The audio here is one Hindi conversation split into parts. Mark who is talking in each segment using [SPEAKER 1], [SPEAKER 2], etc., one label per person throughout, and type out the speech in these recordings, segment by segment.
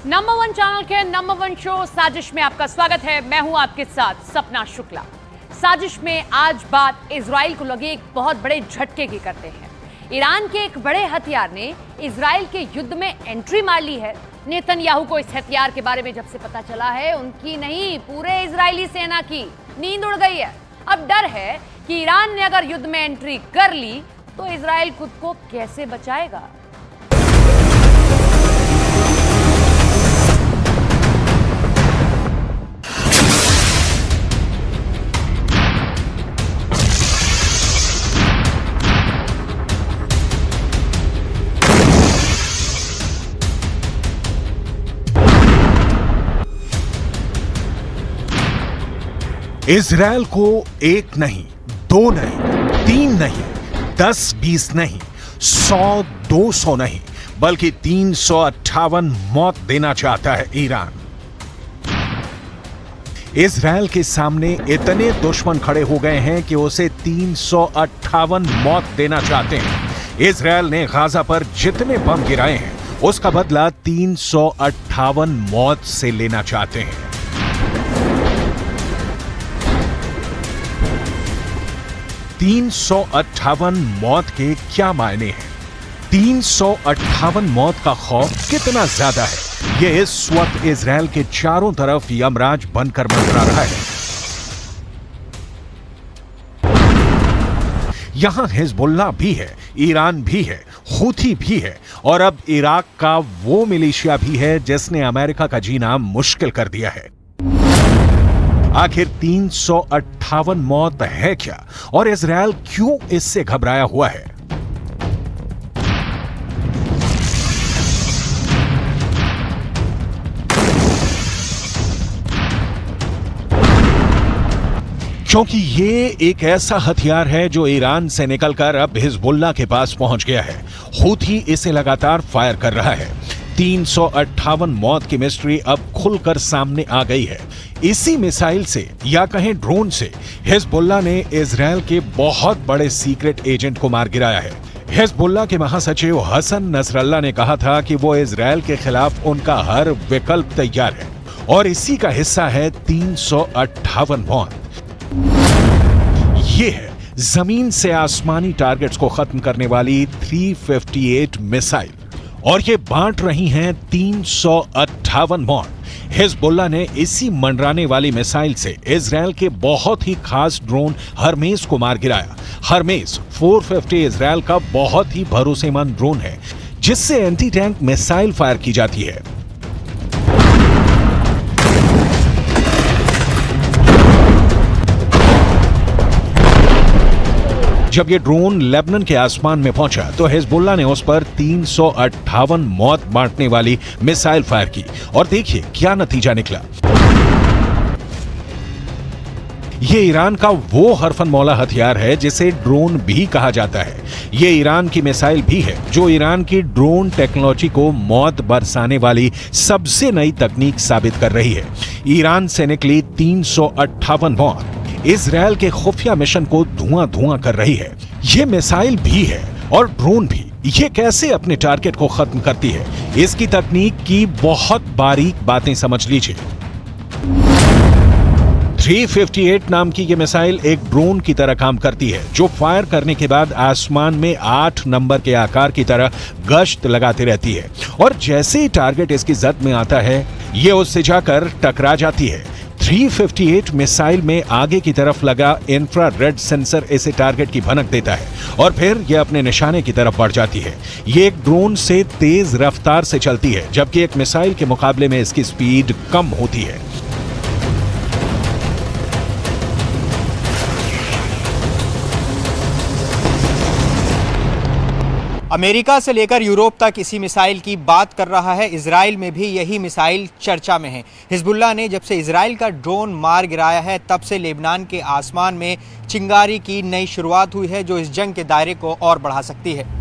[SPEAKER 1] नंबर वन चैनल के नंबर वन शो साजिश में आपका स्वागत है। मैं हूं आपके साथ सपना शुक्ला। साजिश में आज बात इजराइल को लगे एक बहुत बड़े झटके की करते हैं। ईरान के एक बड़े हथियार ने इजराइल के युद्ध में एंट्री मार ली है। नेतन्याहू को इस हथियार के बारे में जब से पता चला है, उनकी नहीं पूरे इजरायली सेना की नींद उड़ गई है। अब डर है कि ईरान ने अगर युद्ध में एंट्री कर ली तो इजराइल खुद को कैसे बचाएगा।
[SPEAKER 2] इजराइल को एक नहीं, दो नहीं, तीन नहीं, 10-20 नहीं, 100-200 नहीं, बल्कि 358 मौत देना चाहता है ईरान। इजराइल के सामने इतने दुश्मन खड़े हो गए हैं कि उसे 358 मौत देना चाहते हैं। इजराइल ने गाजा पर जितने बम गिराए हैं, उसका बदला 358 मौत से लेना चाहते हैं। 358 मौत के क्या मायने हैं? 358 मौत का खौफ कितना ज्यादा है, यह इस वक्त इजराइल के चारों तरफ यमराज बनकर मंडरा रहा है। यहां हिजबुल्लाह भी है, ईरान भी है, हूथी भी है और अब इराक का वो मिलिशिया भी है जिसने अमेरिका का जीना मुश्किल कर दिया है। आखिर 358 मौत है क्या और इजराइल क्यों इससे घबराया हुआ है? क्योंकि ये एक ऐसा हथियार है जो ईरान से निकलकर अब हिजबुल्लाह के पास पहुंच गया है। हूथी इसे लगातार फायर कर रहा है। 358 मौत की मिस्ट्री अब खुलकर सामने आ गई है। इसी मिसाइल से या कहें ड्रोन से हिजबुल्लाह ने इजराइल के बहुत बड़े सीक्रेट एजेंट को मार गिराया है। हिजबुल्लाह के महासचिव हसन नसरल्लाह ने कहा था कि वो इजराइल के खिलाफ उनका हर विकल्प तैयार है और इसी का हिस्सा है 358 मौत। ये है जमीन से आसमानी टारगेट्स को खत्म करने वाली 358 मिसाइल और ये बांट रही हैं 358 मौत। हिजबुल्लाह ने इसी मंडराने वाली मिसाइल से इजराइल के बहुत ही खास ड्रोन हरमेस को मार गिराया। हरमेस 450 इजराइल का बहुत ही भरोसेमंद ड्रोन है जिससे एंटी टैंक मिसाइल फायर की जाती है। जब ये ड्रोन लेबनान के आसमान में पहुंचा तो हिजबुल्लाह ने उस पर 358 मौत बांटने वाली मिसाइल फायर की और देखिए क्या नतीजा निकला। ये ईरान का वो हरफन मौला हथियार है जिसे ड्रोन भी कहा जाता है। ये ईरान की मिसाइल भी है जो ईरान की ड्रोन टेक्नोलॉजी को मौत बरसाने वाली सबसे नई तकनीक साबित कर रही है। ईरान से निकली 358 मौत इजराइल के खुफिया मिशन को धुआं कर रही है। ये मिसाइल भी है और ड्रोन भी। ये कैसे अपने टारगेट को खत्म करती है, इसकी तकनीक की बहुत बारीक बातें समझ लीजिए। 358 नाम की ये मिसाइल एक ड्रोन की तरह काम करती है जो फायर करने के बाद आसमान में 8 नंबर के आकार की तरह गश्त लगाती रहती है और जैसे ही टारगेट इसकी जद में आता है, ये उससे जाकर टकरा जाती है। 358 मिसाइल में आगे की तरफ लगा इंफ्रारेड सेंसर इसे टारगेट की भनक देता है और फिर यह अपने निशाने की तरफ बढ़ जाती है। ये एक ड्रोन से तेज रफ्तार से चलती है जबकि एक मिसाइल के मुकाबले में इसकी स्पीड कम होती है।
[SPEAKER 3] अमेरिका से लेकर यूरोप तक इसी मिसाइल की बात कर रहा है। इजराइल में भी यही मिसाइल चर्चा में है। हिजबुल्लाह ने जब से इजराइल का ड्रोन मार गिराया है तब से लेबनान के आसमान में चिंगारी की नई शुरुआत हुई है जो इस जंग के दायरे को और बढ़ा सकती है।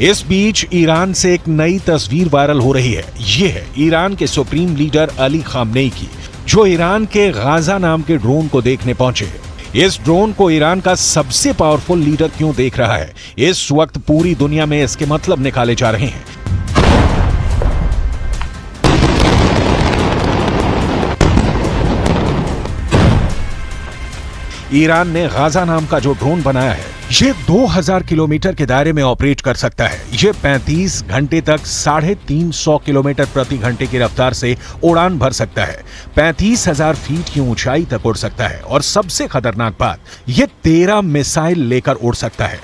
[SPEAKER 2] इस बीच ईरान से एक नई तस्वीर वायरल हो रही है। ये है ईरान के सुप्रीम लीडर अली खामनेई की, जो ईरान के गाजा नाम के ड्रोन को देखने पहुंचे। इस ड्रोन को ईरान का सबसे पावरफुल लीडर क्यों देख रहा है, इस वक्त पूरी दुनिया में इसके मतलब निकाले जा रहे हैं। ईरान ने गाजा नाम का जो ड्रोन बनाया है, ये 2000 किलोमीटर के दायरे में ऑपरेट कर सकता है। ये 35 घंटे तक 350 किलोमीटर प्रति घंटे की रफ्तार से उड़ान भर सकता है, 35,000 फीट की ऊंचाई तक उड़ सकता है और सबसे खतरनाक बात, ये 13 मिसाइल लेकर उड़ सकता है।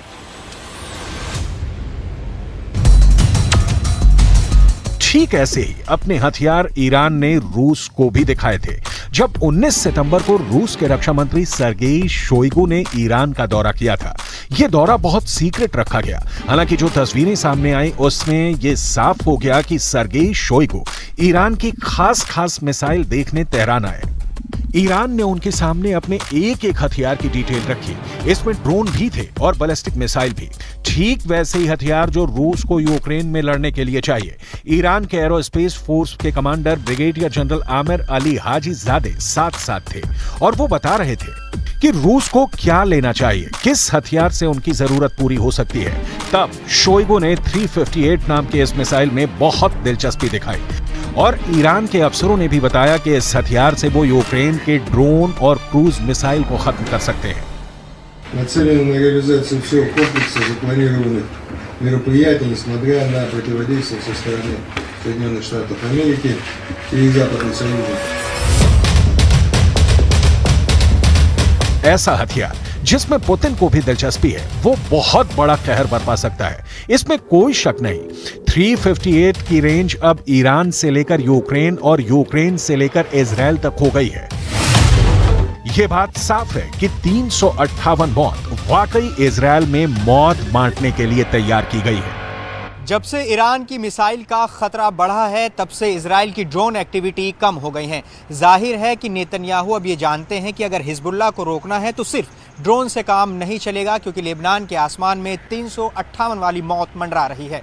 [SPEAKER 2] ठीक ऐसे ही अपने हथियार ईरान ने रूस को भी दिखाए थे। जब 19 सितंबर को रूस के रक्षा मंत्री सर्गेई शोइगु ने ईरान का दौरा किया था। यह दौरा बहुत सीक्रेट रखा गया। हालांकि जो तस्वीरें सामने आई उसमें यह साफ हो गया कि सर्गेई शोइगु ईरान की खास मिसाइल देखने तेहरान आए। ईरान ने उनके सामने अपने एक एक हथियार की डिटेल रखी। इसमें ड्रोन भी थे और बैलिस्टिक मिसाइल भी, ठीक वैसे ही हथियार जो रूस को यूक्रेन में लड़ने के लिए चाहिए। ईरान के एरोस्पेस फोर्स के commander brigadier general Amir Ali Hajizadeh साथ थे और वो बता रहे थे कि रूस को क्या लेना चाहिए, किस हथियार से उनकी जरूरत पूरी हो सकती है। तब शोइगु ने 358 नाम के इस मिसाइल में बहुत दिलचस्पी दिखाई और ईरान के अफसरों ने भी बताया कि इस हथियार से वो यूक्रेन के ड्रोन और क्रूज मिसाइल को खत्म कर सकते हैं।
[SPEAKER 4] Нацелены на реализацию всего комплекса запланированных мероприятий, несмотря на противодействие со стороны Соединенных Штатов Америки и Западных союзников.
[SPEAKER 2] ऐसा हथियार जिसमें पुतिन को भी दिलचस्पी है, वो बहुत बड़ा कहर बरपा सकता है, इसमें कोई शक नहीं। 358 की रेंज अब ईरान से लेकर यूक्रेन और यूक्रेन से लेकर इजराइल तक हो गई है। ये बात साफ है कि 358 मौत वाकई इजराइल में मौत बांटने के लिए तैयार की गई है।
[SPEAKER 3] जब से ईरान की मिसाइल का खतरा बढ़ा है, तब से इजराइल की ड्रोन एक्टिविटी कम हो गई है। जाहिर है कि नेतन्याहू अब ये जानते हैं कि अगर हिजबुल्लाह को रोकना है तो सिर्फ ड्रोन से काम नहीं चलेगा, क्योंकि लेबनान के आसमान में 358 वाली मौत मंडरा रही है।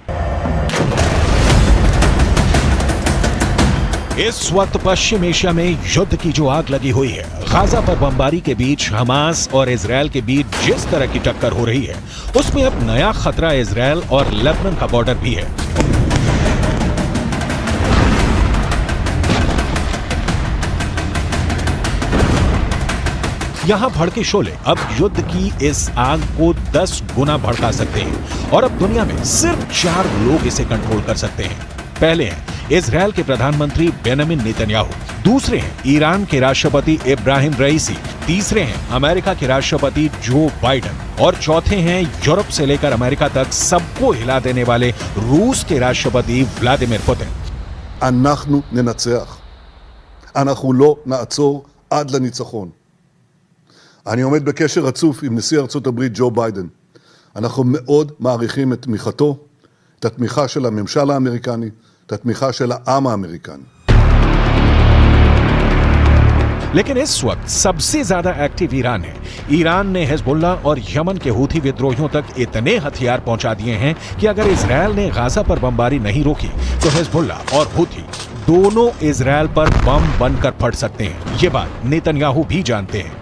[SPEAKER 2] इस वक्त पश्चिम एशिया में युद्ध की जो आग लगी हुई है, गाजा पर बमबारी के बीच हमास और इजराइल के बीच जिस तरह की टक्कर हो रही है, उसमें अब नया खतरा इजराइल और लेबनान का बॉर्डर भी है। यहां भड़के शोले अब युद्ध की इस आग को 10 गुना भड़का सकते हैं और अब दुनिया में सिर्फ 4 लोग इसे कंट्रोल कर सकते हैं। पहले हैं इजराइल के प्रधानमंत्री बेंजामिन नेतन्याहू, दूसरे हैं ईरान के राष्ट्रपति इब्राहिम रईसी, तीसरे हैं अमेरिका के राष्ट्रपति जो बाइडेन और चौथे हैं यूरोप से लेकर अमेरिका तक सबको हिला देने वाले रूस के राष्ट्रपति व्लादिमीर पुतिन।
[SPEAKER 5] אנחנו ננצח. אנחנו לא נעצור עד לניצחון. אני עומד בקשר רצוף עם נשיא ארצות הברית ג'ו ביידן. אנחנו מאוד מעריכים את תמיכתו, את התמיכה של הממשל האמריקני, את התמיכה של העם האמריקני.
[SPEAKER 2] लेकिन इस वक्त सबसे ज्यादा एक्टिव ईरान है। ईरान ने हिजबुल्लाह और यमन के हूथी विद्रोहियों तक इतने हथियार पहुंचा दिए हैं कि अगर इजराइल ने गाजा पर बमबारी नहीं रोकी तो हिजबुल्लाह और हूथी दोनों इजराइल पर बम बनकर फट सकते हैं। ये बात नेतन्याहू भी जानते हैं।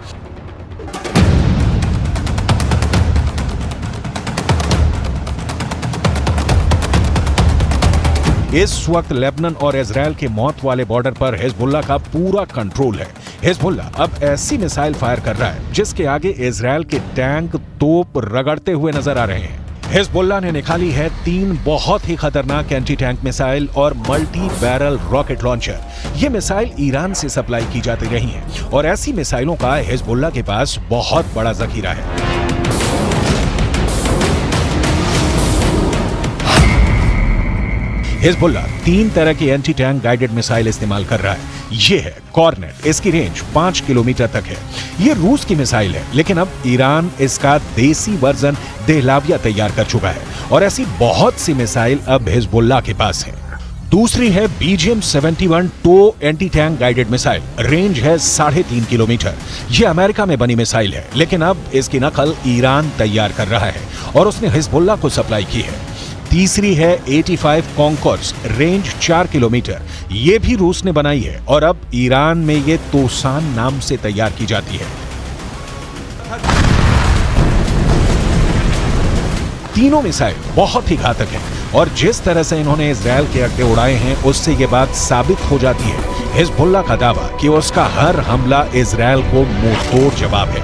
[SPEAKER 2] इस वक्त लेबनान और इजराइल के मौत वाले बॉर्डर पर हिजबुल्लाह का पूरा कंट्रोल है। हिजबुल्लाह अब ऐसी मिसाइल फायर कर रहा है जिसके आगे इजराइल के टैंक तोप रगड़ते हुए नजर आ रहे हैं। हिजबुल्लाह ने निकाली है 3 बहुत ही खतरनाक एंटी टैंक मिसाइल और मल्टी बैरल रॉकेट लॉन्चर। ये मिसाइल ईरान से सप्लाई की जाती रही हैं और ऐसी मिसाइलों का हिजबुल्लाह के पास बहुत बड़ा जखीरा है। हिजबुल्लाह 3 तरह की एंटी टैंक गाइडेड मिसाइल इस्तेमाल कर रहा है। ये है कॉर्नेट, इसकी रेंज 5 किलोमीटर तक है। ये रूस की मिसाइल है, लेकिन अब ईरान इसका देसी वर्जन देहलाविया तैयार कर चुका है और ऐसी बहुत सी मिसाइल अब हिजबुल्लाह के पास है। दूसरी है BGM-71 टो anti tank guided missile, range है 3.5 किलोमीटर। ये अमेरिका में बनी मिसाइल है, लेकिन अब इसकी नकल ईरान तैयार कर रहा है और उसने हिजबुल्लाह को सप्लाई की है। तीसरी है 85 कॉन्कॉर्ड्स, रेंज 4 किलोमीटर। ये भी रूस ने बनाई है और अब ईरान में ये तोसान नाम से तैयार की जाती है। तीनों मिसाइल बहुत ही घातक हैं और जिस तरह से इन्होंने इजरायल के अड्डे उड़ाए हैं उससे ये बात साबित हो जाती है हिजबुल्लाह का दावा कि उसका हर हमला इजरायल को मुंहतोड़ जवाब है।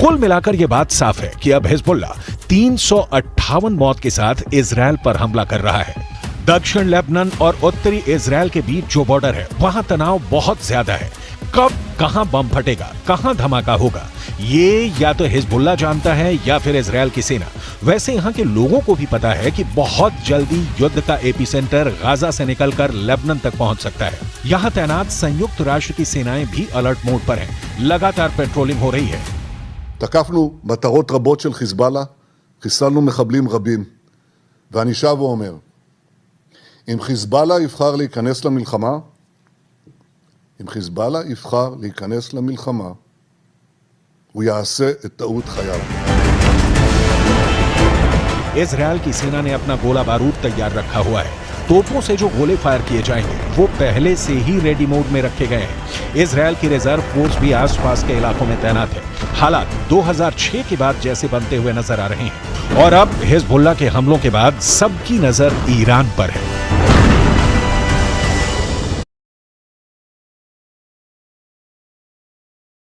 [SPEAKER 2] कुल मिलाकर यह बात साफ है कि अब हिजबुल्लाह 358 मौत के साथ इजरायल पर हमला कर रहा है। दक्षिण लेबनान और उत्तरी इजरायल के बीच जो बॉर्डर है वहां तनाव बहुत ज्यादा है। कब कहां बम फटेगा, कहां धमाका होगा, ये या तो हिजबुल्लाह जानता है या फिर इजरायल की सेना। वैसे यहां के लोगों को भी पता है कि बहुत जल्दी युद्ध का एपिसेंटर गाजा से निकलकर लेबनान तक पहुंच सकता है। यहां तैनात संयुक्त राष्ट्र की सेनाएं भी अलर्ट मोड पर हैं। लगातार पेट्रोलिंग हो रही है।
[SPEAKER 5] תקפנו מטרות רבות של חיזבאללה, חיסלנו מחבלים רבים, ואני שב ואומר, אם חיזבאללה יבחר להיכנס למלחמה, הוא יעשה את טעות חייו.
[SPEAKER 2] इजरायल की सेना ने अपना गोला बारूद तैयार रखा हुआ है। तोपों से जो गोले फायर किए जाएंगे वो पहले से ही रेडी मोड में रखे गए हैं। इजरायल की रिजर्व फोर्स भी आसपास के इलाकों में तैनात है। हालात 2006 के बाद जैसे बनते हुए नजर आ रहे हैं और अब हिजबुल्लाह के हमलों के बाद सबकी नजर ईरान पर है।